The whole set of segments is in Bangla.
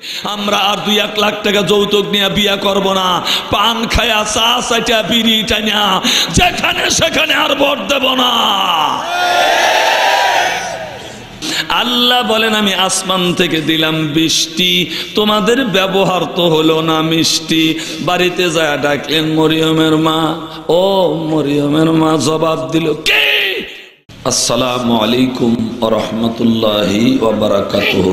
আমরা আর 2-1 লাখ টাকা যৌতুক নিয়ে বিয়া করব না, পান খায়া চা চাইটা বিড়ি টাইনা যেখানে সেখানে আর ভোট দেব না। আল্লাহ বলেন আমি আসমান থেকে দিলাম বৃষ্টি, তোমাদের ব্যবহার তো হলো না মিষ্টি। বাড়িতে যায় ডাকলেন মরিয়মের মা, ও মরিয়মের মা জবাব দিল, কে? আসসালামু আলাইকুম ওয়া রাহমাতুল্লাহি ওয়া বারাকাতুহু।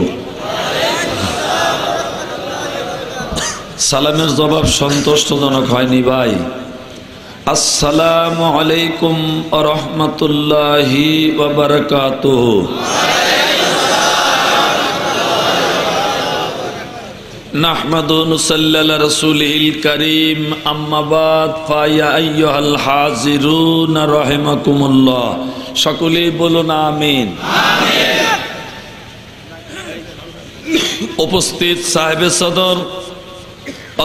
সালামের জবাব সন্তুষ্টজনক হয়নি ভাই। আসসালামু আলাইকুম ওয়া রাহমাতুল্লাহি ওয়া বারাকাতুহু। নাহমাদু নুসাল্লি আলা রাসূলিল কারীম, আম্মা বাদ, ফায়া আইয়ুহাল হাজিরুন রাহিমাকুমুল্লাহ। সকলেই বলুন আমিন। উপস্থিত সাহেবে সদর,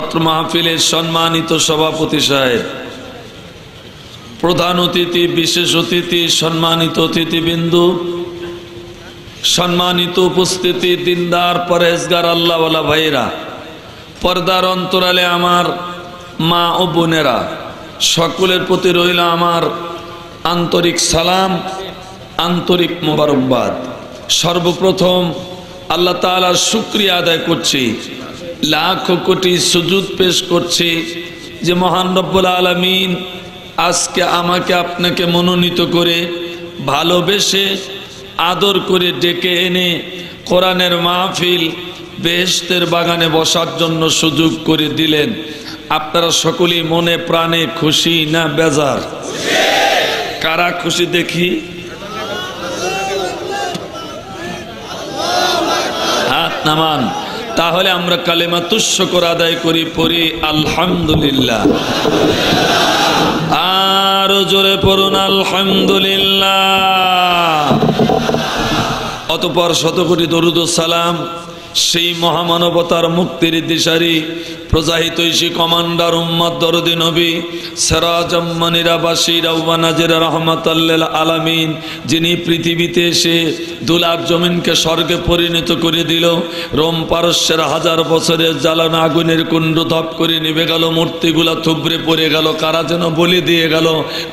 অত্র মাহফিলের সম্মানিত সভাপতি সাহেব, প্রধান অতিথি, বিশেষ অতিথি, সম্মানিত অতিথিবৃন্দু, সম্মানিত উপস্থিতি, দিনদার পরেজগার আল্লাহওয়ালা ভাইরা, পর্দার অন্তরালে আমার মা ও বোনেরা, সকলের প্রতি রইল আমার আন্তরিক সালাম, আন্তরিক মোবারকবাদ। সর্বপ্রথম আল্লাহ তাআলার শুকরিয়া আদায় করছি, লাখ কোটি সুজুদ পেশ করছি যে মহান রব্বুল আলামিন আজকে আমাকে আপনাকে মনোনীত করে, ভালোবেসে, আদর করে ডেকে এনে কোরআনের মাহফিল, বেহেশতের বাগানে বসার জন্য সুযোগ করে দিলেন। আপনারা সকলেই মনে প্রাণে খুশি না বেজার? কারা খুশি দেখি? হাত নামান। তাহলে আমরা কালেমাতুশ শুকর আদায় করি, পড়ি আলহামদুলিল্লাহ। আরো জোরে পড়ুন আলহামদুলিল্লাহ। অতঃপর শতকোটি দরুদ ও সালাম সেই মহামানবতার মুক্তির দিশারি, প্রজাহিত ঐশী কমান্ডার উম্মত দরদি নবী, সিরাজাম মুনিরা বাশীরা ওয়া নাযিরা রাহমাতাল লিল আলামিন, যিনি পৃথিবীতে এসে 2 লাখ জমিনকে স্বর্গে পরিণত করে দিল। রোম পারস্যের 1000 বছরের জ্বালানো আগুনের কুণ্ড ধপ করে নিভে গেল, মূর্তিগুলা থুবড়ে পড়ে গেল, কারা যেন বলি দিয়ে গেল।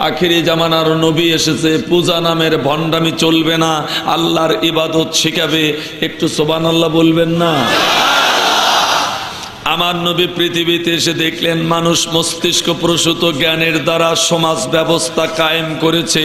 আখিরি জামানার নবী এসেছে, পূজা নামের ভণ্ডামি চলবে না, আল্লাহর ইবাদত শিখাবে। একটু সুবহানাল্লাহ বলবেন না? আমার নবী পৃথিবীতে এসে দেখলেন মানুষ মস্তিষ্ক প্রসূত জ্ঞানের দ্বারা সমাজ ব্যবস্থা কায়েম করেছে,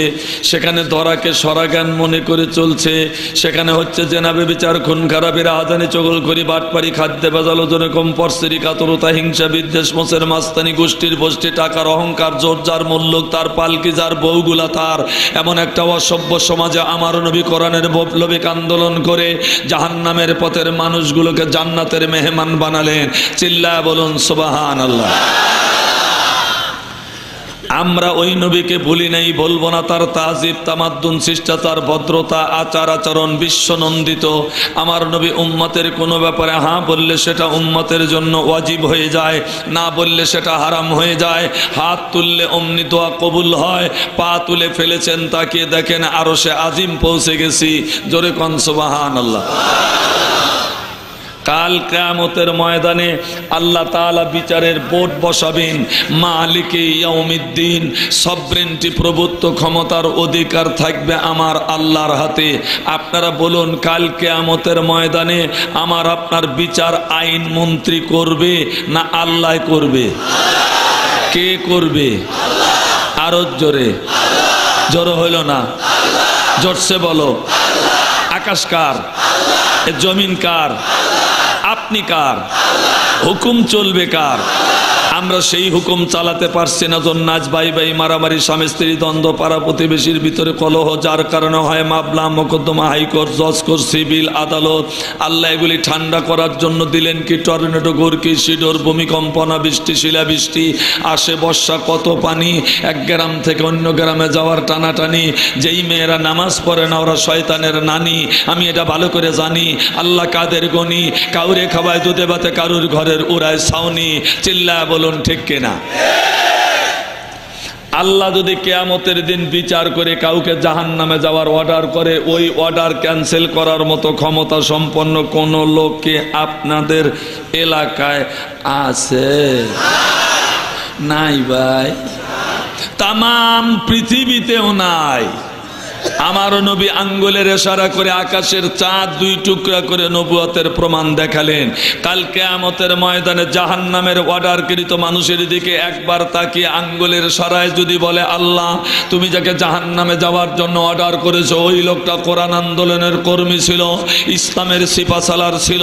সেখানে ধরাকে সরাজ্ঞান মনে করে চলছে, সেখানে হচ্ছে জেনাবে বিচার, খুন খারাপি, রাহাজানি, চগলখড়ি, বাটপাড়ি, খাদ্যে ভেজাল, ওজনে কম, পরশ্রী, কাতরতা, হিংসা, বিদ্বেষ, মোচের মাস্তানি, গোষ্ঠীর বষ্টি, টাকার অহংকার, জোর যার মল্লুক তার, পালকি যার, বউগুলা তার, এমন একটা অসভ্য সমাজে আমার নবী কোরআনের বৈপ্লবিক আন্দোলন করে জাহান্নামের পথের মানুষগুলোকে জান্নাতের মেহমান বানালেন। চিল্লায়া বলুন সুবহানাল্লাহ। আমরা ওই নবীকে ভুলি নাই, বলবো না। তার তাজিব, তামাদ্দুন, শিষ্টাচার, ভদ্রতা, আচার আচরণ বিশ্বনন্দিত। আমার নবী উম্মতের কোনো ব্যাপারে হ্যাঁ বললে সেটা উম্মতের জন্য ওয়াজিব হয়ে যায়, না বললে সেটা হারাম হয়ে যায়। হাত তুললে অমনি দোয়া কবুল হয়, পা তুলে ফেলেছেন, তাকিয়ে দেখেন আরশে আজিম পৌঁছে গেছি। জোরে কোন সুবহানাল্লাহ। কাল কিয়ামতের ময়দানে আল্লাহ তাআলা বিচারের বোর্ড বসাবেন। মালিকে ইয়াউমিদ্দিন, সবরেন্টি, প্রভুত্ব, ক্ষমতার অধিকার থাকবে আমার আল্লাহর হাতে। আপনারা বলুন, কাল কিয়ামতের ময়দানে আমার আপনার বিচার আইন মন্ত্রী করবে না আল্লাহ করবে? কে করবে? আরো জোরে। জোরে হইল না, জোরসে বলো। আকাশ কার? জমিন কার? আপনি কার? হুকুম চলবে কার? আমরা সেই হুকুম চালাতে পারছি না। জন্নাজ, ভাই ভাই মারামারি, স্বামী স্ত্রী দ্বন্দ্ব, পাড়া প্রতিবেশীর ভিতরে কলহ, যার কারণে হয় মামলা, মোকদ্দমা, হাইকোর্ট, জজ কোর্ট, সিভিল আদালত। আল্লাহ এগুলি ঠান্ডা করার জন্য দিলেন কি টর্নেডো, ঘুরকি, শিডোর, ভূমিকম্প, বৃষ্টি, শিলাবৃষ্টি, আসে বর্ষা, কত পানি, এক গ্রাম থেকে অন্য গ্রামে যাওয়ার টানাটানি। যেই মেয়েরা নামাজ পড়ে না ওরা শয়তানের নানি, আমি এটা ভালো করে জানি। আল্লাহ কাদের গনি, কাউরে খাওয়ায় দুধে ভাতে, কারুর ঘরের উড়ায় ছাউনি। চিল্লা বলুন ঠিক কিনা? আল্লাহ যদি কিয়ামতের দিন বিচার করে কাউকে জাহান্নামে যাওয়ার অর্ডার করে, ওই অর্ডার ক্যান্সেল করার মতো ক্ষমতা সম্পন্ন কোন লোককে আপনাদের এলাকায় আছে? নাই ভাই, তামাম পৃথিবীতেও নাই। আমার নবী আঙ্গুলের ইশারা করে আকাশের চাঁদ দুই টুকরা করে নবুয়তের প্রমাণ দেখালেন। কাল কিয়ামতের ময়দানে জাহান্নামের অর্ডারকৃত মানুষের দিকে একবার তাকিয়ে আঙ্গুলের ইশারায় যদি বলে, আল্লাহ তুমি যাকে জাহান্নামে যাওয়ার জন্য অর্ডার করেছো ওই লোকটা কোরআন আন্দোলনের কর্মী ছিল, ইসলামের সিপাসালার ছিল,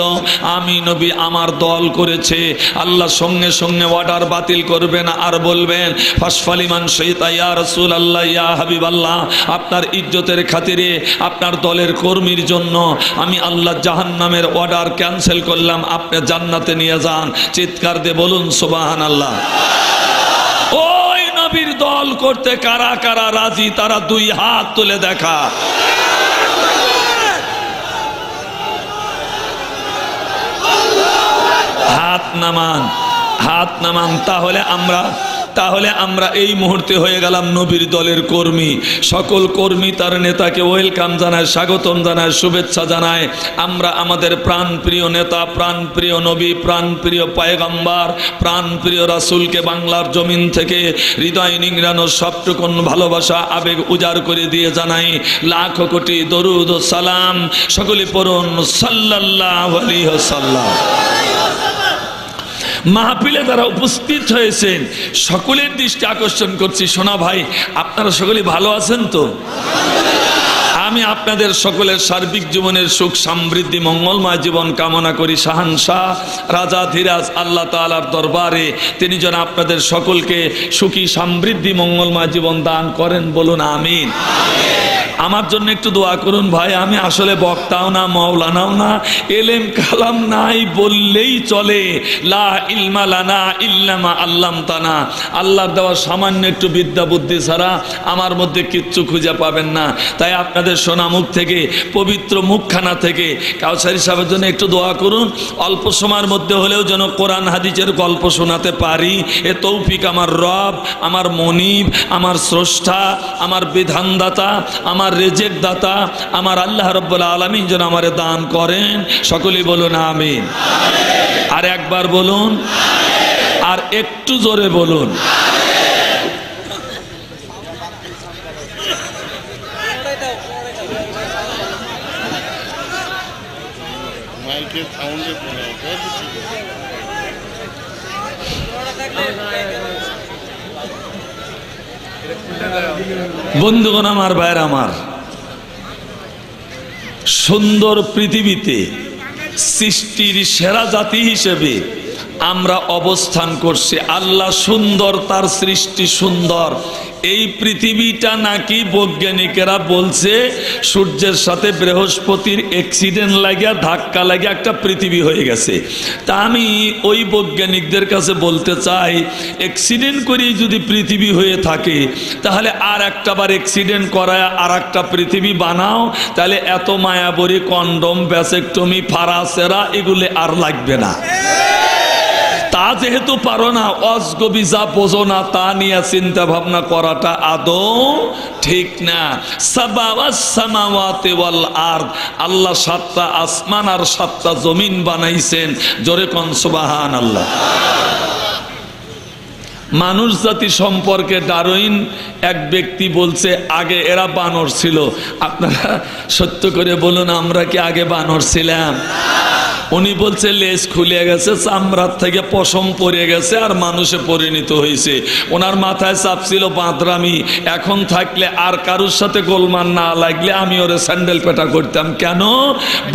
আমি নবী আমার দল করেছে, আল্লাহ সঙ্গে সঙ্গে অর্ডার বাতিল করবেন আর বলবেন, ফাসফালিমান শাইতা ইয়া রাসূলুল্লাহ ইয়া হাবিবাল্লাহ, আপনার ইজ্জতের খাতিরে আপনার দলের কর্মীর জন্য আমি আল্লাহ জাহান্নামের অর্ডার ক্যান্সেল করলাম, আপনি জান্নাতে নিয়ে যান। চিৎকার দিয়ে বলুন সুবহানাল্লাহ। ওই নবীর দল করতে কারা কারা রাজি, তারা দুই হাত তুলে দেখা। হাত নামান, হাত নামান। তাহলে আমরা এই মুহূর্তে হয়ে গেলাম নবীর দলের কর্মী। সকল কর্মী তার নেতাকে ওয়েলকাম জানায়, স্বাগতম জানায়, শুভেচ্ছা জানায়। আমরা আমাদের প্রাণপ্রিয় নেতা, প্রাণপ্রিয় নবী, প্রাণপ্রিয় পয়গম্বর, প্রাণপ্রিয় রাসূলকে বাংলার জমিন থেকে হৃদয় নিংড়ানো সবটুকুন ভালোবাসা আবেগ উজাড় করে দিয়ে জানাই লাখো কোটি দরুদ ও সালাম। সকলে পড়ুন সাল্লাল্লাহু আলাইহি ওয়াসাল্লাম। মাহফিলে যারা উপস্থিত হয়েছেন সকলের দৃষ্টি আকর্ষণ করছি। সোনা ভাই, আপনারা সকলে ভালো আছেন তো? আমি আপনাদের সকলের সার্বিক জীবনের সুখ সমৃদ্ধি মঙ্গলময় জীবন কামনা করি। শাহানশাহ রাজা ধীরাজ আল্লাহ তাআলার দরবারে তিনি যেন আপনাদের সকলকে সুখী সমৃদ্ধি মঙ্গলময় জীবন দান করেন। বলুন আমিন। আমার জন্য একটু দোয়া করুন ভাই। আমি আসলে বক্তাও না, মাওলানাও না, এলেম কালাম নাই বললেই চলে। লা ইলমা লানা ইল্লা মা আল্লামতানা। আল্লাহর দেওয়া সামান্য একটু বিদ্যা বুদ্ধি ছাড়া আমার মধ্যে কিচ্ছু খুঁজে পাবেন না। তাই আপনাদের সোনা মুখ থেকে, পবিত্র মুখখানা থেকে কাউসারী সাহেবের জন্য একটু দোয়া করুন। অল্প সময়ের মধ্যে হলেও যেন কোরআন হাদিসের গল্প শোনাতে পারি, এ তৌফিক আমার রব, আমার মনিব, আমার স্রষ্টা, আমার বিধানদাতা, আমার রিজিক দাতা, আমার আল্লাহ রাব্বুল আলামিন যেন আমারে দান করেন। সকলেই বলুন আমিন। আর একবার বলুন, আর একটু জোরে বলুন। বন্ধুগণ আমার, ভাইয়ের আমার, সুন্দর পৃথিবীতে সৃষ্টির সেরা জাতি হিসেবে আমরা অবস্থান করছি। আল্লাহ সুন্দর, তার সৃষ্টি সুন্দর। এই পৃথিবীটা নাকি বৈজ্ঞানিকেরা বলছে সূর্যের সাথে বৃহস্পতির অ্যাক্সিডেন্ট লাগিয়া, ধাক্কা লাগিয়া একটা পৃথিবী হয়ে গেছে। তা আমি ওই বৈজ্ঞানিকদের কাছে বলতে চাই, অ্যাক্সিডেন্ট করেই যদি পৃথিবী হয়ে থাকে তাহলে আর একটা বার অ্যাক্সিডেন্ট করায় আর একটা পৃথিবী বানাও, তাহলে এত মায়াবরী কন্ডম, ভ্যাসেকটমি, ফারাসেরা এগুলো আর লাগবে না। তা যেহেতু পারো না, অজগবি যা বোঝো না তা নিয়ে চিন্তা ভাবনা করাটা আদৌ ঠিক না। সাবাওয়াস সামাওয়াতি ওয়াল আরদ, আল্লাহ 7টা আসমান আর 7টা জমিন বানাইছেন। জোরে কোন সুবহানাল্লাহ। মানুষ জাতি সম্পর্কে ডারউইন এক ব্যক্তি বলছে আগে এরা বানর ছিল। আপনারা সত্য করে বলুন, আমরা কি আগে বানর ছিলাম? উনি বলছে লেজ খুলে গেছে, চামড়ার থেকে পশম পড়ে গেছে আর মানুষে পরিণত হয়েছে। ওনার মাথায় চাপ ছিল বাঁদরামি। এখন থাকলে আর কারুর সাথে গোলমাল না লাগলে আমি ওরে স্যান্ডেল পেটা করতাম। কেন?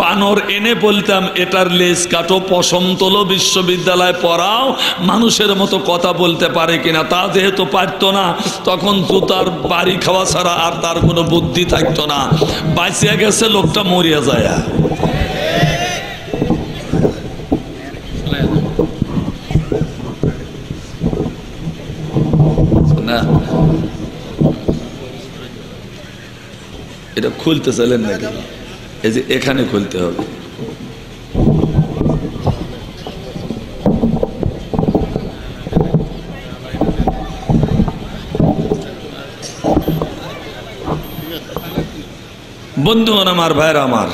বানর এনে বলতাম এটার লেজ কাটো, পশম তোলো, বিশ্ববিদ্যালয়ে পড়াও, মানুষের মতো কথা বলতে পারে কিনা। তা যেহেতু পারতো না, তখন জুতার বাড়ি খাওয়া ছাড়া আর তার কোনো বুদ্ধি থাকতো না। বাঁচিয়া গেছে, লোকটা মরিয়া যায় না। এটা খুলতে চাইলেন নাকি? এই যে এখানে খুলতে হবে। বন্ধুগণ আমার, ভাইরা আমার,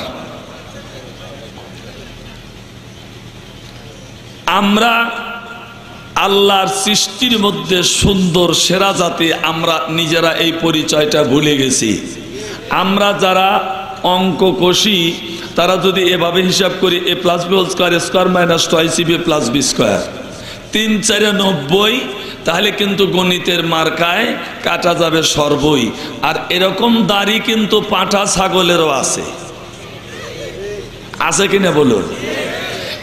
আমরা আল্লাহর সৃষ্টির মধ্যে সুন্দর সেরা জাতি, আমরা নিজেরা এই পরিচয়টা ভুলে গেছি। আমরা যারা অঙ্ক কষি তারা যদি এভাবে হিসাব করি a + b² square minus 2ac² + b square 3 4 90, তাহলে কিন্তু গণিতের মার্কায় কাটা যাবে সর্বই। আর এরকম দাড়ি কিন্তু পাঁঠা ছাগলেরও আছে, আছে কিনা বলুন?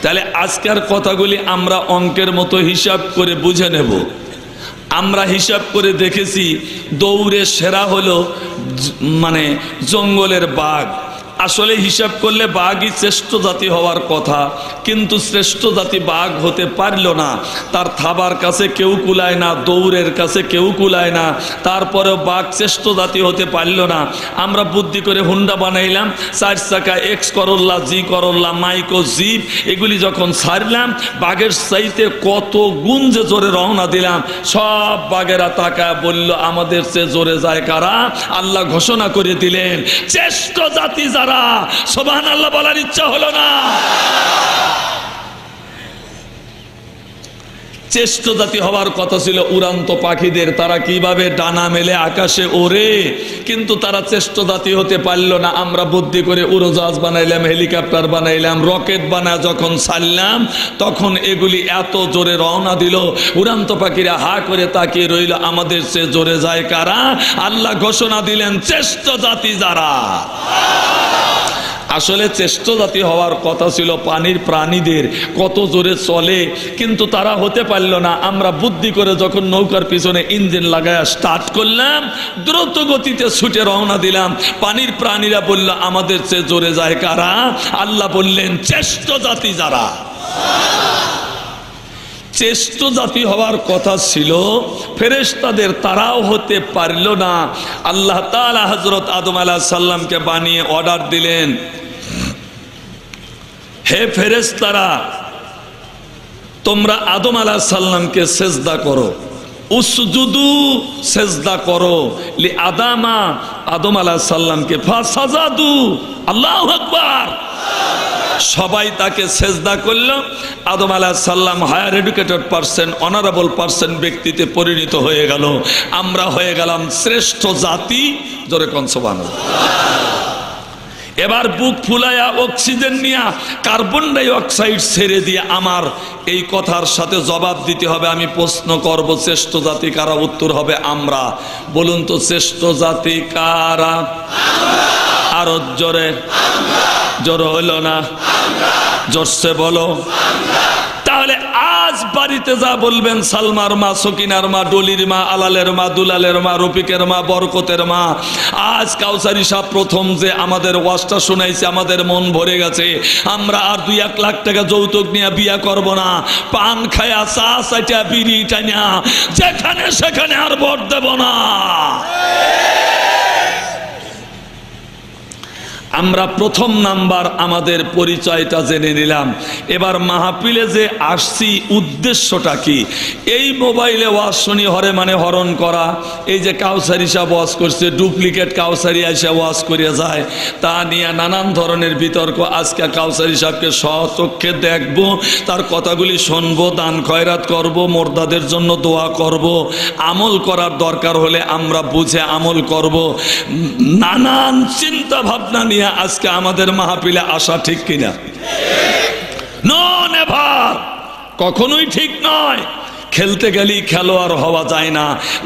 তাহলে আজকের কথাগুলি আমরা অঙ্কের মতো হিসাব করে বুঝে নেব। আমরা হিসাব করে দেখেছি দৌড়ে সেরা হলো মানে জঙ্গলের বাঘ। আসলে হিসাব করলে বাঘই শ্রেষ্ঠ জাতি হওয়ার কথা, কিন্তু শ্রেষ্ঠ জাতি বাঘ হতে পারল না। তার থাবার কাছে কেউ কুলায় না, দৌড়ের কাছে কেউ কুলায় না, তারপরেও বাঘ শ্রেষ্ঠ জাতি হতে পারল না। আমরা বুদ্ধি করে হুন্ডা বানাইলাম, 4 চাকা, এক্স করল্লা, জি করল্লা, মাইকো, জিপ, এগুলি যখন ছাড়লাম বাঘের চাইতে কত গুণ যে জোরে রওনা দিলাম। সব বাঘেরা তাকায় বলল, আমাদের চেয়ে জোরে যায় কারা? আল্লাহ ঘোষণা করে দিলেন, শ্রেষ্ঠ জাতি যারা। সুবহানাল্লাহ বলার ইচ্ছা হলো না? শ্রেষ্ঠ জাতি হওয়ার কথা ছিল উড়ান্ত পাখিদের, তারা কিভাবে ডানা মেলে আকাশে ওড়ে, কিন্তু তারা শ্রেষ্ঠ জাতি হতে পারল না। আমরা বুদ্ধি করে উড়োজাহাজ বানাইলাম, হেলিকপ্টার বানাইলাম, রকেট বানায় যখন ছাড়লাম তখন এগুলি এত জোরে রওনা দিল, উড়ান্ত পাখিরা হা করে তাকিয়ে রইল, আমাদের সে জোরে যায় কারা? আল্লাহ ঘোষণা দিলেন, শ্রেষ্ঠ জাতি যারা। আসলে শ্রেষ্ঠ জাতি হওয়ার কথা ছিল পানির প্রাণীদের, কত জোরে চলে, কিন্তু তারা হতে পারল না। আমরা বুদ্ধি করে যখন নৌকার পিছনে ইঞ্জিন লাগায় স্টার্ট করলাম, দ্রুত গতিতে ছুটে রওনা দিলাম, পানির প্রাণীরা বলল, আমাদের চেয়ে জোরে যায় কারা? আল্লাহ বললেন, শ্রেষ্ঠ জাতি যারা। শ্রেষ্ঠ জাতি হওয়ার কথা ছিল ফেরেশতাদের, তারাও হতে পারল না। আল্লাহ তাআলা হযরত আদম আলাইহিস সালামকে বানিয়ে অর্ডার দিলেন, হে ফেরেশতারা, তোমরা আদম আলাইহিস সালামকে সেজদা করো, উসজুদু, সেজদা করো, লি আদামা, আদম আলাইহিস সালামকে, ফাসাজাদু, আল্লাহু আকবার। সবাই তাকে সেজদা করল। আদম আলাইহিস সালাম higher educated person, honourable person ব্যক্তিতে পরিণত হয়ে গেল। আমরা হয়ে গেলাম শ্রেষ্ঠ জাতি। জোরে কোন সুবহানাল্লাহ। এবার বুক ফুলায়া অক্সিজেন নিয়ে কার্বন ডাই অক্সাইড ছেড়ে দিয়ে আমার এই কথার সাথে জবাব দিতে হবে। আমি প্রশ্ন করব, শ্রেষ্ঠ জাতি কারা? উত্তর হবে আমরা। বলুন তো, শ্রেষ্ঠ জাতি কারা? আরো জোরে, জোরে হলো না, জোরসে বলো। তাহলে আজ বাড়িতে যা বলবেন, সালমার মা, সকিনার মা, ডলির মা, আলালের মা, দুলালের মা, রফিকের মা, বরকতের মা, আজ কাউসারি সাহেব প্রথম যে আমাদের ওয়াজটা শোনাইছে, আমাদের মন ভরে গেছে। আমরা আর 2-1 লাখ টাকা যৌতুক নিয়ে বিয়া করব না, পান খায়া, চা চাইটা, বিড়ি টাইনা যেখানে সেখানে আর ভোট দেব না। আমরা প্রথম নাম্বার আমাদের পরিচয়টা জেনে নিলাম। এবার মাহফিলে যে আসছি উদ্দেশ্যটা কি? এই মোবাইলে ওয়াজ শুনি হরে মানে হরণ করা, এই যে কাউসারি সাহেব ওয়াজ করছে, ডুপ্লিকেট কাউসারি এসে ওয়াজ করে যায়, তা নিয়ে নানান ধরনের বিতর্ক। আজকে কাউসারি সাহেবকে স্বচক্ষে দেখবো, তার কথাগুলি শুনবো, দান খয়রাত করব, মোর্দাদের জন্য দোয়া করব, আমল করার দরকার হলে আমরা বুঝে আমল করব। নানান চিন্তা ভাবনা নিয়ে আজকে আমাদের মাহফিলে আসা ঠিক কিনা? নো, নেভার, কখনোই ঠিক নয়। খেলতে গেলেই খেলোয়াড় হওয়া যায় না।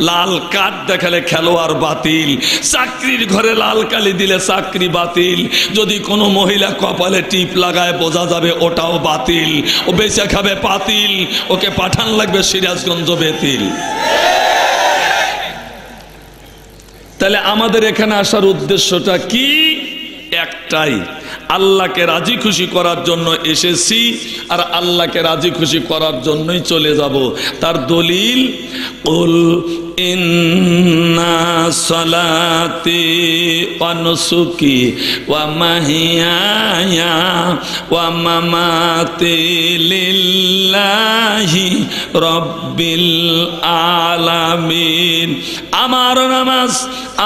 লাল কার্ড দেখালে খেলোয়াড় বাতিল, চাকরির ঘরে লাল কালি দিলে চাকরি বাতিল, যদি কোনো মহিলা কপালে টিপ লাগায় বোঝা যাবে ওটাও বাতিল, ও বেঁচে খাবে পাতিল, ওকে পাঠান লাগবে সিরাজগঞ্জ বেতিল। তাহলে আমাদের এখানে আসার উদ্দেশ্যটা কি? একটাই, আল্লাহকে রাজি খুশি করার জন্য এসেছি, আর আল্লাহকে রাজি খুশি করার জন্যই চলে যাব। তার দলিল, কুল ইন্না সালাতি ওয়া নুসুকি ওয়া মাহিয়ায়া ওয়া মামাতি লিল্লাহি লিল্লাহি রাব্বিল আলামিন। আমার নামাজ,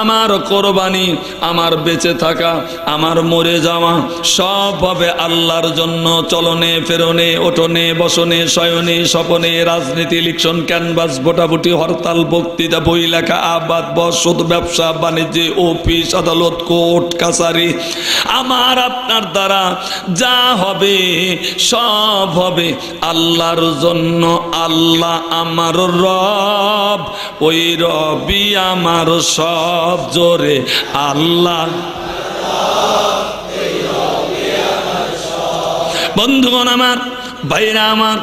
আমার কোরবানি, আমার বেঁচে থাকা, আমার মরে যাওয়া সব হবে আল্লাহর জন্য। চলনে ফেরনে, ওঠনে বসনে, শয়নে স্বপনে, রাজনীতি, ইলেকশন, ক্যানভাস, ভোটাভুটি, হরতাল, বক্তৃতা, বই লেখা, আবাদ, বসত, ব্যবসা বাণিজ্য, অফিস আদালত, কোর্ট কাছারি, আমার আপনার দ্বারা যা হবে সব হবে আল্লাহর জন্য। আল্লাহ আমার রব, ওই রবই আমার সব। জোরে আল্লাহ। বন্ধুগণ আমার, ভাইরা আমার,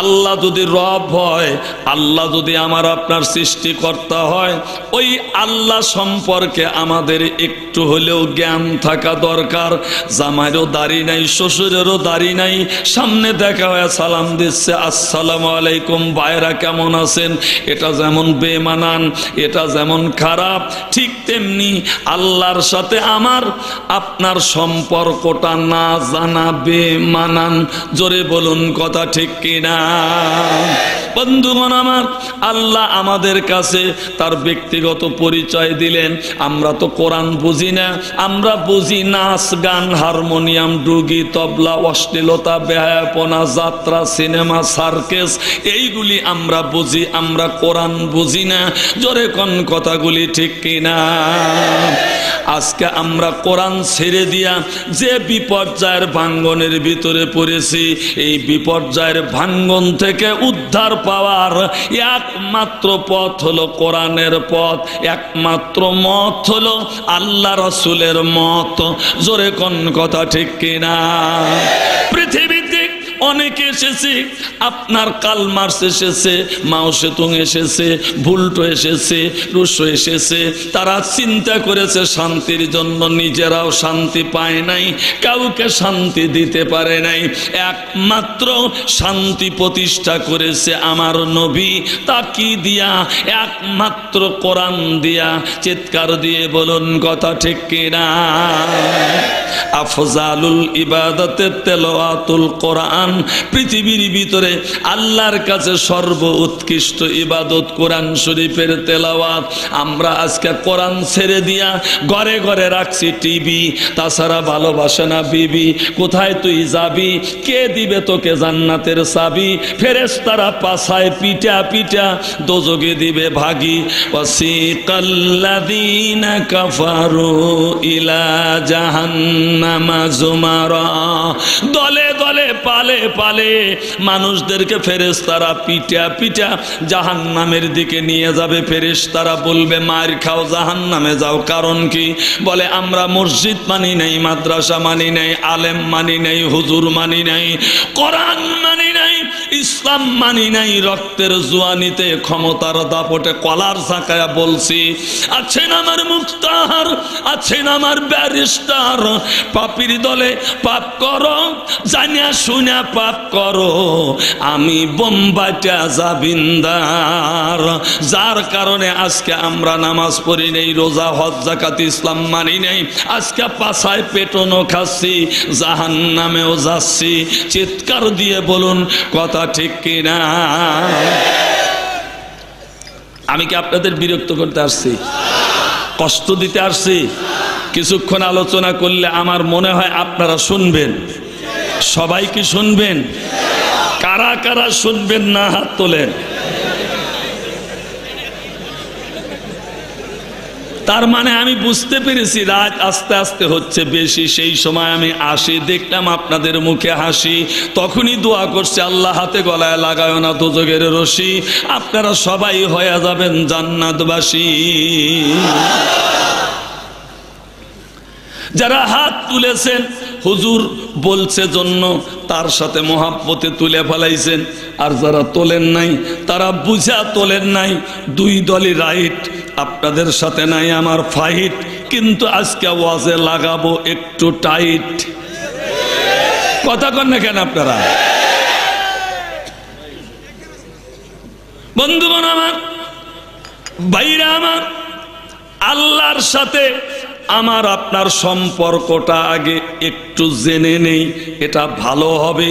আল্লাহ যদি রব হয়, আল্লাহ যদি আমার আপনার সৃষ্টিকর্তা হয়, ওই আল্লাহ সম্পর্কে আমাদের একটু হলেও জ্ঞান থাকা দরকার। জামাইরও দাড়ি নাই, শ্বশুরেরও দাড়ি নাই, সামনে দেখা হয় সালাম দিচ্ছে, আসসালামু আলাইকুম, ভাইরা কেমন আছেন। এটা যেমন বেমানান, এটা যেমন খারাপ, ঠিক তেমনি আল্লাহর সাথে আমার আপনার সম্পর্কটা না জানা বেমানান। জোরে বলুন কথা ঠিক কিনা? বন্ধুগণ আমার, আল্লাহ আমাদের কাছে তার ব্যক্তিগত পরিচয় দিলেন। আমরা তো কোরআন বুঝি না, আমরা বুঝি নাচ গান, হারমোনিয়াম, ডুগি, তবলা, অশ্লীলতা, বেহায়াপনা, যাত্রা, সিনেমা, সার্কেস, এইগুলি আমরা বুঝি, আমরা কোরআন বুঝি না। জোরে কোন কথাগুলি ঠিক কিনা? আজকে আমরা কোরআন ছেড়ে দিয়া যে বিপর্যয়ের ভাঙ্গনের ভিতরে পড়েছি, এই বিপর্যয়ের ভাঙ্গন থেকে উদ্ধার পাওয়ার একমাত্র পথ হলো কোরআনের পথ, একমাত্র মত হলো আল্লাহ রাসূলের মত। জোরে কোন কথা ঠিক কিনা? পৃথিবীতে অনেকে এসেছে, আপনার কাল মার্কস এসেছে, মাও সেতুং এসেছে, ভুল্টো এসেছে, রুশো এসেছে। তারা চিন্তা করেছে শান্তির জন্য, নিজেরাও শান্তি পায় নাই, কাউকে শান্তি দিতে পারে নাই। একমাত্র শান্তি প্রতিষ্ঠা করেছে আমার নবী। তা কি দিয়া? একমাত্র কোরআন দিয়া। চিৎকার দিয়ে বলুন কথা ঠিক কিনা? আফজালুল ইবাদতে তেলাওয়াতুল কোরআন। পৃথিবীর ভিতরে আল্লাহর কাছে সর্ব উৎকৃষ্ট ইবাদত কোরআন শরীফের তেলাওয়াত। আমরা আজকে কোরআন ছেড়ে দিয়া ঘরে ঘরে রাখছি টিভি, তাছাড়া ভালোবাসে না বিবি। কোথায় তুই যাবি? কে দিবে তোকে জান্নাতের চাবি? ফেরেশতারা পাছায় পিটা পিটা দোজখে দিবে ভাগি। ওয়াসিকাল্লাযীনা কাফারু ইলা জাহান্নামা যুমারা। দলে দলে পালে পালে মানুষদেরকে ফেরেশতারা পিটা পিটা জাহান্নামের দিকে নিয়ে যাবে। ফেরেশতারা বলবে মার খাও, জাহান্নামে যাও। কারণ কি? বলে আমরা মসজিদ মানি নাই, মাদ্রাসা মানি নাই, আলেম মানি নাই, হুজুর মানি নাই, কোরআন মানি নাই, ইসলাম মানি নাই। রক্তের জোয়ানিতে ক্ষমতার দাপটে কলার ঝাঁকায়া বলছি, আছেন আমার মুক্তার, আছেন আমার ব্যারিস্টার। পাপীর দলে পাপ করো, জানিয়া শুনা পাপ করো, আমি বোম্বাইটা জাবিন্দার। যার কারণে আজকে আমরা নামাজ পড়ি নেই, রোজা, হজ, যাকাত, ইসলাম মানি নাই। আজকে পাছায় পেটনো খাচ্ছি, জাহান্নামেও যাচ্ছি। চিৎকার দিয়ে বলুন কথা ঠিক কিনা? আমি কি আপনাদের বিরক্ত করতে আসছি? কষ্ট দিতে আসছি? কিছুক্ষণ আলোচনা করলে আমার মনে হয় আপনারা শুনবেন। সবাই কি শুনবেন? কারা কারা শুনবেন না হাত তোলেন। তার মানে আমি বুঝতে পেরেছি রাত আস্তে আস্তে হচ্ছে বেশি। সেই সময় আমি আসি, দেখলাম আপনাদের মুখে হাসি, তখনই দোয়া করছে আল্লাহ হাতে গলায় লাগায় না দোজখের রশি, আপনারা সবাই হয়ে যাবেন জান্নাতবাসী। যারা হাত তুলেছেন হুজুর বলছে জন্য তার সাথে মহাব্বতে তুলে ফেলাইছেন, আর যারা তোলেন নাই তারা বুঝা তোলেন নাই। দুই দলই রাইট, আপনাদের সাথে নাই আমার ফাইট, কিন্তু আজকে ওয়াজে লাগাবো একটু টাইট। কথা কন না কেন আপনারা? বন্ধুগণ আমার, ভাইরা আমার, আল্লাহর সাথে আমার আপনার সম্পর্কটা আগে একটু জেনে নেই, এটা ভালো হবে।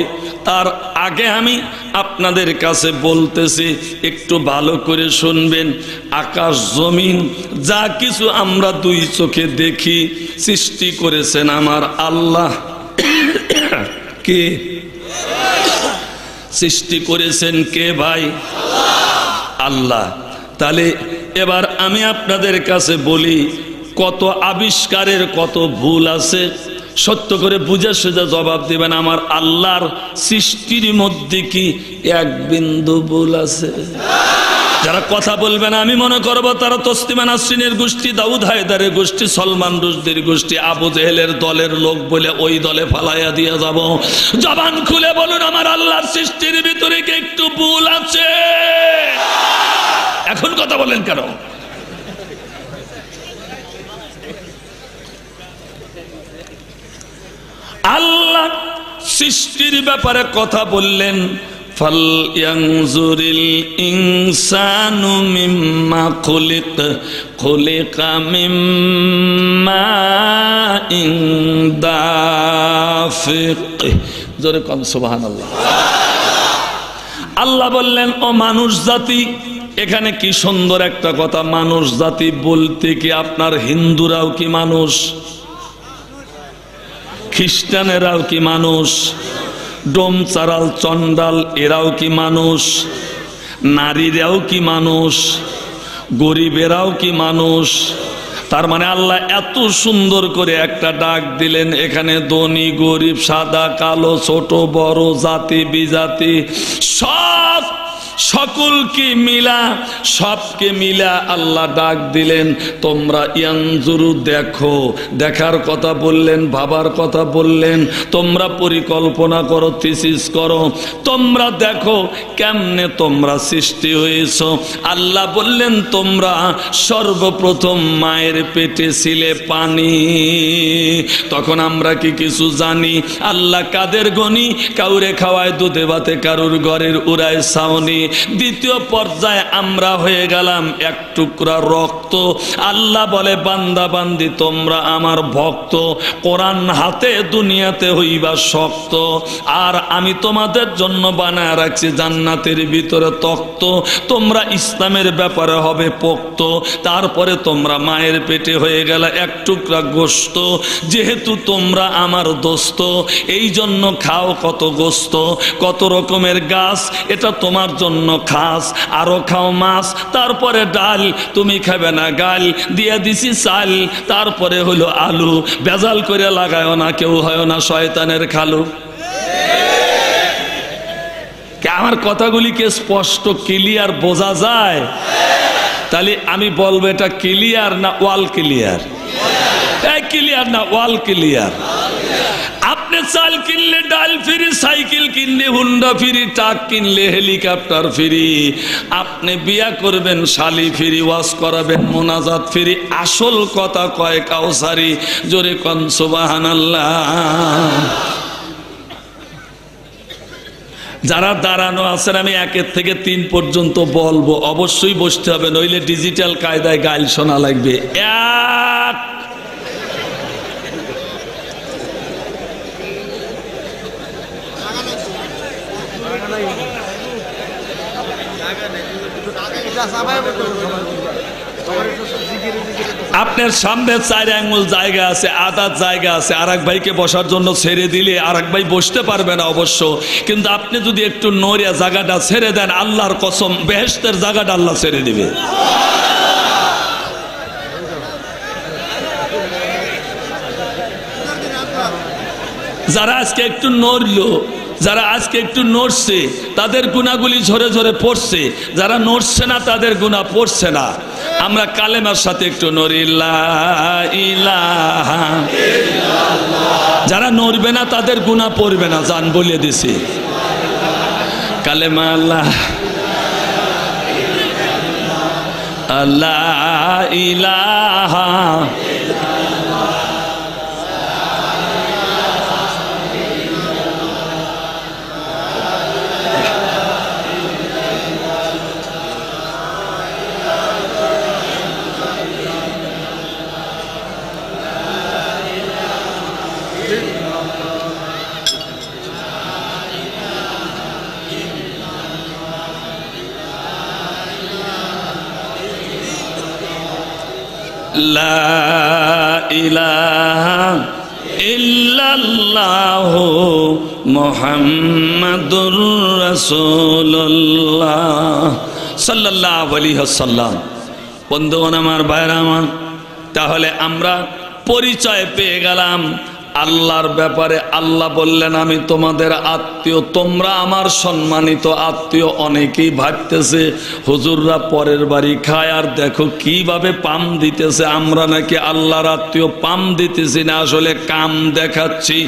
তার আগে আমি আপনাদের কাছে বলতেছি, একটু ভালো করে শুনবেন। আকাশ জমিন যা কিছু আমরা দুই চোখে দেখি সৃষ্টি করেছেন আমার আল্লাহ। কে সৃষ্টি করেছেন? কে ভাই? আল্লাহ। তাহলে এবার আমি আপনাদের কাছে বলি, কত আবিষ্কারের কত ভুল আছে, সত্য করে বুঝে সোজা জবাব দিবেন। আমার আল্লাহর সৃষ্টির মধ্যে কি এক বিন্দু ভুল আছে? যারা কথা বলবে না আমি মনে করবো তারা তসলিমা নাসরিনের গোষ্ঠী, দাউদ হায়দারের গোষ্ঠী, সলমান রুশদির গোষ্ঠী, আবু জেহেলের দলের লোক বলে ওই দলে ফালাইয়া দিয়ে যাব। জবান খুলে বলুন, আমার আল্লাহর সৃষ্টির ভিতরে কি একটু ভুল আছে? এখন কথা বলেন কেন? আল্লাহ সৃষ্টির ব্যাপারে কথা বললেন, ফালয়ানজুরিল ইনসানু মিম্মা খুলিক, খুলিকা মিম্মা দাফিক। জোরে কম সুবহানাল্লাহ। আল্লাহ বললেন, ও মানুষ জাতি, এখানে কি সুন্দর একটা কথা। মানুষ জাতি বলতে কি আপনার হিন্দুরাও কি মানুষ? খ্রিস্টানেরাও কি মানুষ? ডোমচারাল চন্ডাল এরাও কি মানুষ? নারীরাও কি মানুষ? গরিবেরাও কি মানুষ? তার মানে আল্লাহ এত সুন্দর করে একটা ডাক দিলেন, এখানে ধনী গরিব, সাদা কালো, ছোট বড়, জাতি বিজাতি সব সকলকে মিলা, সবকে মিলা আল্লাহ ডাক দিলেন, তোমরা ইয়ানজুরু দেখো। দেখার কথা বললেন, ভাবার কথা বললেন, তোমরা পরিকল্পনা করো, থিসিস করো, তোমরা দেখো কেমনে তোমরা সৃষ্টি হয়েছ। আল্লাহ বললেন, তোমরা সর্বপ্রথম মায়ের পেটে ছিলে পানি। তখন আমরা কি কিছু জানি? আল্লাহ কাদের গনি? কাউরে খাওয়ায় দুধে ভাতে, কারুর ঘরের উড়ায় ছাউনি। দ্বিতীয় পর্যায়ে আমরা হয়ে গেলাম এক টুকরা রক্ত। আল্লাহ বলে, বান্দা বান্দি তোমরা আমার ভক্ত, কোরআন হাতে দুনিয়াতে হইবা শক্ত, আর আমি তোমাদের জন্য বানায় রাখছি জান্নাতের ভিতরে তক্ত, তোমরা ইসলামের ব্যাপারে হবে পোক্ত। তারপরে তোমরা মায়ের পেটে হয়ে গেল এক টুকরা গোস্ত। যেহেতু তোমরা আমার দোস্ত, এই জন্য খাও কত গোস্ত, কত রকমের গাছ, এটা তোমার জন্য খাস। আরো খাও মাছ, তারপরে ডাল, তুমি খাবে না গাল, দিয়ে দিছি চাল, তারপরে হলো আলু। বেজাল করে লাগায় না, কেউ হয় না শয়তানের খালু। আমার কথাগুলিকে স্পষ্ট ক্লিয়ার বোঝা যায়? তাহলে আমি বলবো, এটা ক্লিয়ার না ওয়াল ক্লিয়ার? ক্লিয়ার না ওয়াল ক্লিয়ার? আপনি চাল কিনলে ডাল ফ্রি, সাইকেল কিনলে হুন্ডা ফ্রি, ট্রাক কিনলে হেলিকপ্টার ফ্রি, আপনি বিয়া করবেন শালি ফ্রি, ওয়াজ করাবেন মোনাজাত ফ্রি। আসল কথা কয় কাউসারি। জোরে কোন সুবহানাল্লাহ। যারা দাঁড়ানো আছেন, আমি 1 থেকে 3 পর্যন্ত বলবো, অবশ্যই বসতে হবে, নইলে ডিজিটাল কায়দায় গাইল শোনা লাগবে। 1, আপনার সামনে 4 আঙ্গুল জায়গা আছে, আধা জায়গা আছে, আর এক ভাইকে বসার জন্য ছেড়ে দিলে আর এক ভাই বসতে পারবে না অবশ্য, কিন্তু আপনি যদি একটু নড়িয়া জায়গাটা ছেড়ে দেন, আল্লাহর কসম বেহেশতের জায়গাটা আল্লাহ ছেড়ে দিবে। যারা আজকে একটু নড়লো, যারা আজকে একটু নড়ছে, তাদের গুনাহগুলি ঝরে ঝরে পড়ছে, যারা নড়ছে না তাদের গুনাহ পড়ছে না। আমরা কালেমার সাথে একটু নড়ি, লা ইলাহা ইল্লাল্লাহ। যারা নড়বে না তাদের গুনাহ পড়বে না, জান বলে দিছি। কালেমা আল্লাহ, আল্লাহ ইলাহা। লা ইলাহা ইল্লাল্লাহু মুহাম্মাদুর রাসূলুল্লাহ সাল্লাল্লাহু আলাইহি ওয়াসাল্লাম। বন্ধুগণ আমার, ভাইরা আমার, তাহলে আমরা পরিচয় পেয়ে গেলাম আল্লাহর ব্যাপারে। আল্লাহ বললেন আমি তোমাদের আত্মীয়, তোমরা আমার সম্মানিত আত্মীয়। অনেকেই ভাবতেছে হুজুররা পরের বাড়ি খায় আর দেখো কিভাবে পাম দিতেছে, আমরা নাকি আল্লাহর আত্মীয়। পাম দিতেছি না, আসলে কাম দেখাচ্ছি।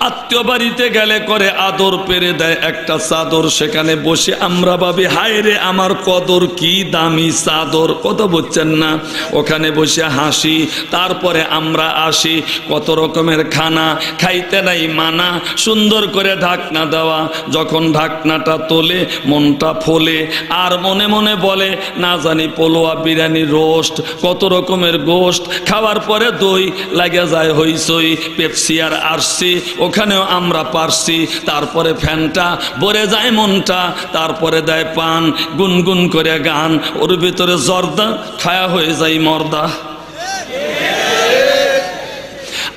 আত্মীয় বাড়িতে গেলে করে আদর পেরে দেয় একটা চাদর, সেখানে বসে আমরা ভাবি হায় রে আমার কদর, কি দামি চাদর, কথা বুঝছেন না? ওখানে বসে হাসি। তারপরে আমরা আসি, কত রকমের খানা, খাইতে নাই মানা, সুন্দর করে ঢাকনা দেওয়া। যখন ঢাকনাটা তোলে মনটা ফোলে, আর মনে মনে বলে না জানি পোলোয়া, বিরিয়ানি, রোস্ট, কত রকমের গোস্ট। খাওয়ার পরে দই লাগে যায় হইচই, পেপসি আর আরসি, ওখানেও আমরা পারছি। তারপরে ফ্যানটা ভরে যায় মনটা, তারপরে দেয় পান, গুনগুন করে গান, ওর ভিতরে জর্দা, খায়া হয়ে যায় মর্দা।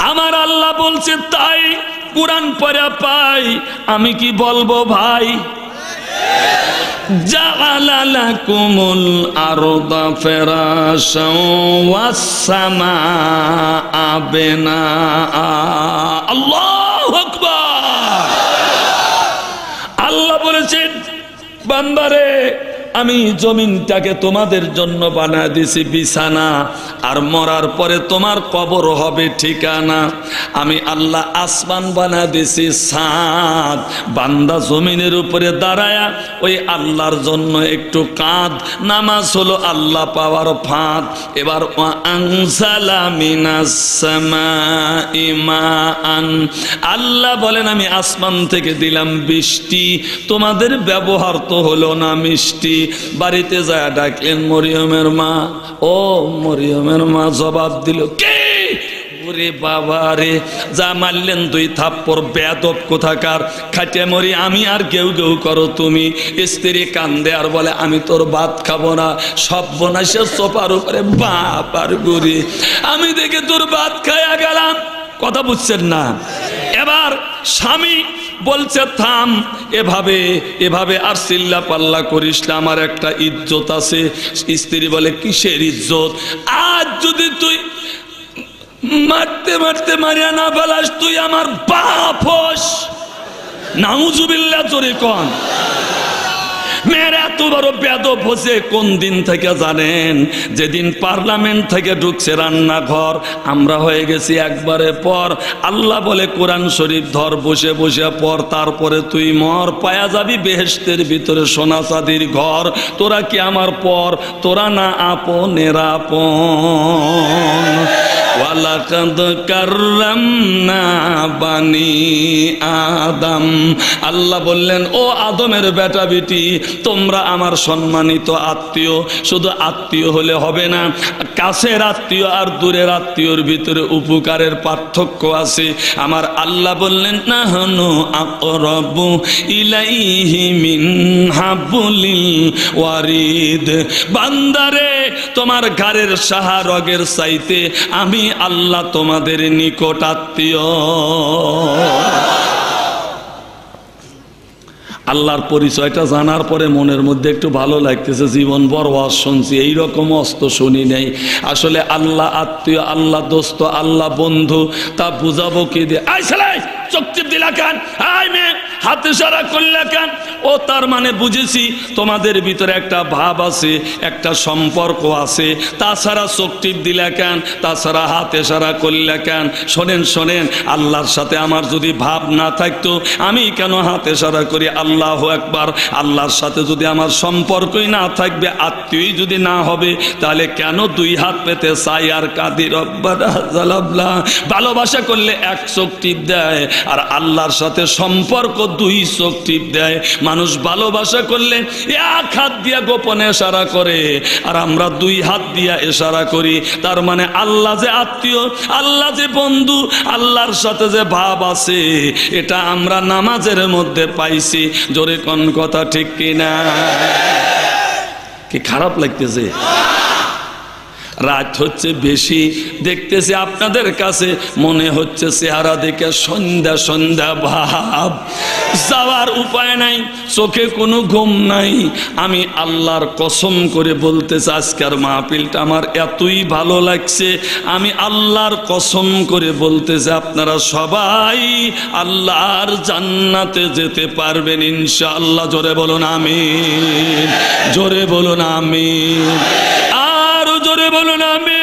আমার আল্লাহ বলছে তাই কুরআন পড়া পাই, আমি কি বলবো ভাই? জাআলা লাকুমুল আরদা ফিরাশাও ওয়াস সামাআ বিনাআ। আল্লাহু আকবার। আল্লাহ বলেছেন বান্দারে আমি জমিনটাকে তোমাদের জন্য বানায় দিছি বিছানা, আর মরার পরে তোমার কবর হবে ঠিকানা। আমি আল্লাহ আসমান বানায় দিছি ছাদ, বান্দা জমিনের উপরে দাঁড়ায়া ওই আল্লাহর জন্য একটু কাঁদ। নামাজ হলো আল্লাহ পাওয়ার ফাঁদ। এবার আনজালা মিনাস সামাই মাআন, আল্লাহ বলেন আমি আসমান থেকে দিলাম বৃষ্টি, তোমাদের ব্যবহার তো হলো না মিষ্টি। বাড়িতে যায় ডাকলেন মরিয়মের মা, ও মরিয়মের মা জবাব দিল কে? ওরে বাবা রে, যা মারলেন দুই থাপ্পড়, বেয়াদব কোথাকার, খাটে মরি আমি আর কেউ কেউ করো তুমি। স্ত্রী কান্দে আর বলে আমি তোর ভাত খাবো না। সব বনাসে সোফার উপরে বাপ আর গুড়ি, আমি দেখে তোর ভাত খাইয়া গেলাম। কথা বুঝছেন না? এবার স্বামী বলছে থাম, এভাবে এভাবে আর চিল্লা পাল্লা করিস না, আমার একটা ইজ্জত আছে। স্ত্রী বলে কিসের ইজ্জত? আজ যদি তুই মারতে মারতে মারিয়া না ফেলাস, তুই আমার বাপ হোস। নাউজুবিল্লাহ, জোরে কোন। মেয়েরা এত বড় বেয়াদব হচ্ছে কোন দিন থেকে জানেন? যেদিন পার্লামেন্ট থেকে ঢুকছে রান্নাঘর, আমরা হয়ে গেছি একবারে পর। আল্লাহ বলে কোরআন শরীফ ধর, বসে বসে পর, তারপরে তুই মর, পায়া যাবি বেহেশতের ভিতরে সোনা চাঁদির ঘর। তোরা কি আমার পর? তোরা না আপনের আপন। ওয়ালাকাদ কাররামনা বানি আদম, আল্লাহ বললেন ও আদমের বেটা বেটি, তোমরা আমার সম্মানিত আত্মীয়। শুধু আত্মীয় হলে হবে না, কাছের আত্মীয় আর দূরের আত্মীয়র ভিতরে উপকারের পার্থক্য আছে। আমার আল্লাহ বললেন নাহনু আকরাবু ইলাইহি মিন হাবলিল ওয়ারিদ। বান্দারে, তোমার ঘরের সাহা রগের চাইতে আমি আল্লাহ তোমাদের নিকট আত্মীয়। আল্লাহর পরিচয়টা জানার পরে মনের মধ্যে একটু ভালো লাগতেছে। জীবন বড় ওয়াজ শুনছি, এইরকম অস্ত শুনি নেই। আসলে আল্লাহ আত্মীয়, আল্লাহ দোস্ত, আল্লাহ বন্ধু, তা বুঝাবো কি দিয়ে? আই সালাই চোখ টিপ দিলা কেন? আই মেয়ে হাতে ইশারা করলে কেন? ও তার মানে বুঝেছি তোমাদের ভিতরে একটা ভাব আছে, একটা সম্পর্ক আছে, তাছাড়া চোখ টিপ দিলা কেন? তাছাড়া হাত ইশারা করলে কেন? শোনেন শোনেন, আল্লাহর সাথে আমার যদি ভাব না থাকতো আমি কেন হাত ইশারা করি? আল্লাহু আকবার। আল্লাহর সাথে যদি আমার সম্পর্কই না থাকবে, আত্মীয়ই যদি না হবে, তাহলে কেন দুই হাত পেতে চাই আর কাঁদি রব্বানা জালাবলা? ভালোবাসা করলে এক চোখ টিপ দেয়, আর আল্লাহর সাথে সম্পর্ক দুই চোখ টিপ দেয়। মানুষ ভালোবাসা করলে এক হাত দিয়া গোপনে ইশারা করে, আর আমরা দুই হাত দিয়া ইশারা করি। তার মানে আল্লাহ যে আত্মীয়, আল্লাহ যে বন্ধু, আল্লাহর সাথে যে ভাব আছে, এটা আমরা নামাজের মধ্যে পাইছি। জোরে কোন কথা ঠিক কিনা? কি খারাপ লাগতেছে? রাত হচ্ছে বেশি, দেখতেছি আপনাদের কাছে মনে হচ্ছে চেহারা দেখে সন্ধ্যা সন্ধ্যা ভাব, যাওয়ার উপায় নাই, চোখে কোনো ঘুম নাই। আমি আল্লাহর কসম করে বলতেছি আজকের মাহফিলটা আমার এতই ভালো লাগছে, আমি আল্লাহর কসম করে বলতেছি আপনারা সবাই আল্লাহর জান্নাতে যেতে পারবেন ইনশাআল্লাহ। জোরে বলুন আমিন, জোরে বলুন আমিন, আর জোরে বলুন আমিন।